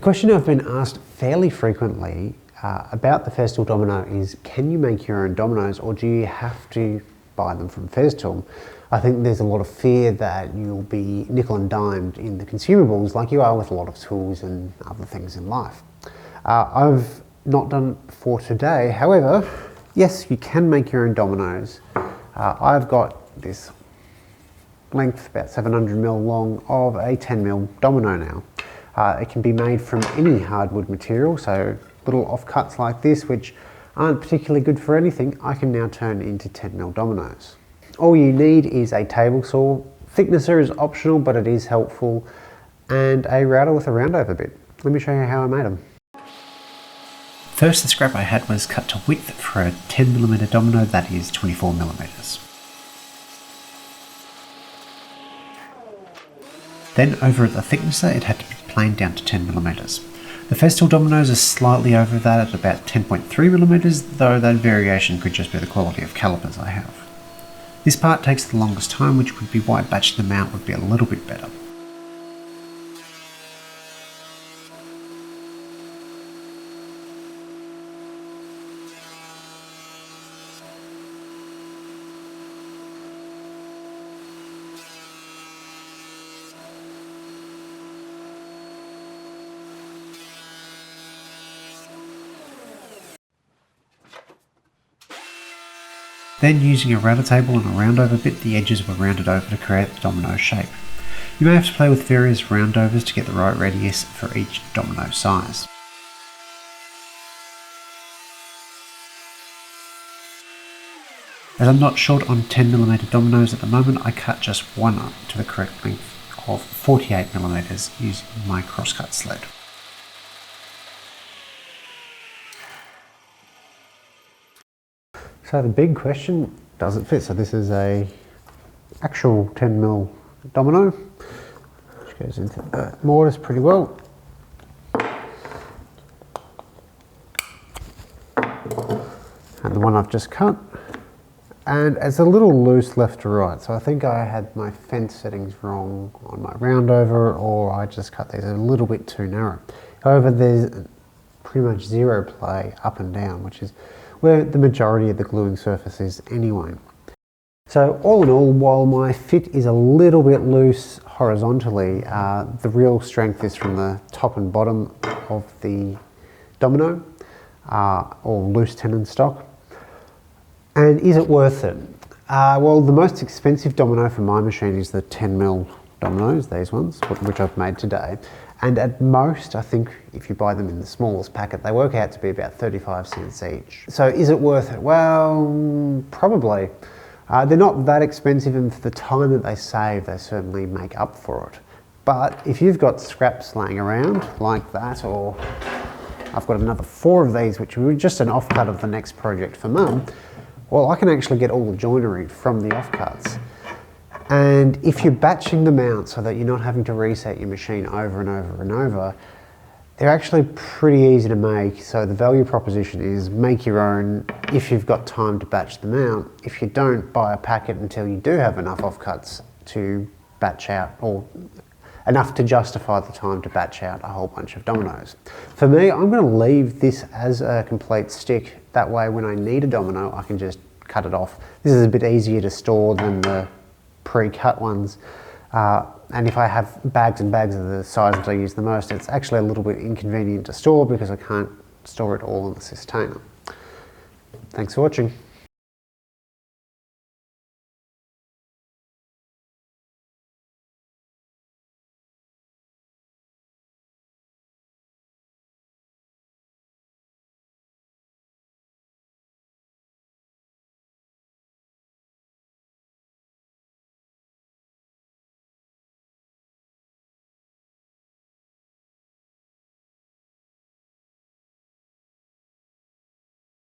A question I've been asked fairly frequently about the Festool domino is, can you make your own dominoes or do you have to buy them from Festool? I think there's a lot of fear that you'll be nickel and dimed in the consumables like you are with a lot of tools and other things in life. I've not done it for today, however, yes, you can make your own dominoes. I've got this length, about 700mm long, of a 10mm domino now. It can be made from any hardwood material, so little offcuts like this, which aren't particularly good for anything, I can now turn into 10mm dominoes. All you need is a table saw. Thicknesser is optional, but it is helpful, and a router with a roundover bit. Let me show you how I made them. First, the scrap I had was cut to width for a 10mm domino that is 24mm. Then over at the thicknesser, it had to be planed down to 10mm. The Festool dominoes are slightly over that at about 10.3mm, though that variation could just be the quality of calipers I have. This part takes the longest time, which would be why batching them out would be a little bit better. Then, using a router table and a roundover bit, the edges were rounded over to create the domino shape. You may have to play with various roundovers to get the right radius for each domino size. As I'm not short on 10mm dominoes at the moment, I cut just one up to the correct length of 48mm using my crosscut sled. So the big question, does it fit? So this is a actual 10mm domino, which goes into the mortise pretty well. And the one I've just cut. And it's a little loose left to right, so I think I had my fence settings wrong on my roundover, or I just cut these a little bit too narrow. However, there's pretty much zero play up and down, which is where the majority of the gluing surface is anyway. So all in all, while my fit is a little bit loose horizontally, the real strength is from the top and bottom of the domino, or loose tenon stock. And is it worth it? Well, the most expensive domino for my machine is the 10mm dominoes, these ones, which I've made today. And at most, I think if you buy them in the smallest packet, they work out to be about 35 cents each. So is it worth it? Well, probably. They're not that expensive, and for the time that they save, they certainly make up for it. But if you've got scraps laying around like that, or I've got another 4 of these, which were just an offcut of the next project for Mum, well, I can actually get all the joinery from the offcuts. And if you're batching them out so that you're not having to reset your machine over and over and over, they're actually pretty easy to make. So the value proposition is make your own if you've got time to batch them out. If you don't, buy a packet until you do have enough offcuts to batch out, or enough to justify the time to batch out a whole bunch of dominoes. For me, I'm going to leave this as a complete stick. That way when I need a domino, I can just cut it off. This is a bit easier to store than the pre-cut ones, and if I have bags and bags of the size that I use the most, it's actually a little bit inconvenient to store because I can't store it all on the Sustainer. Thanks for watching.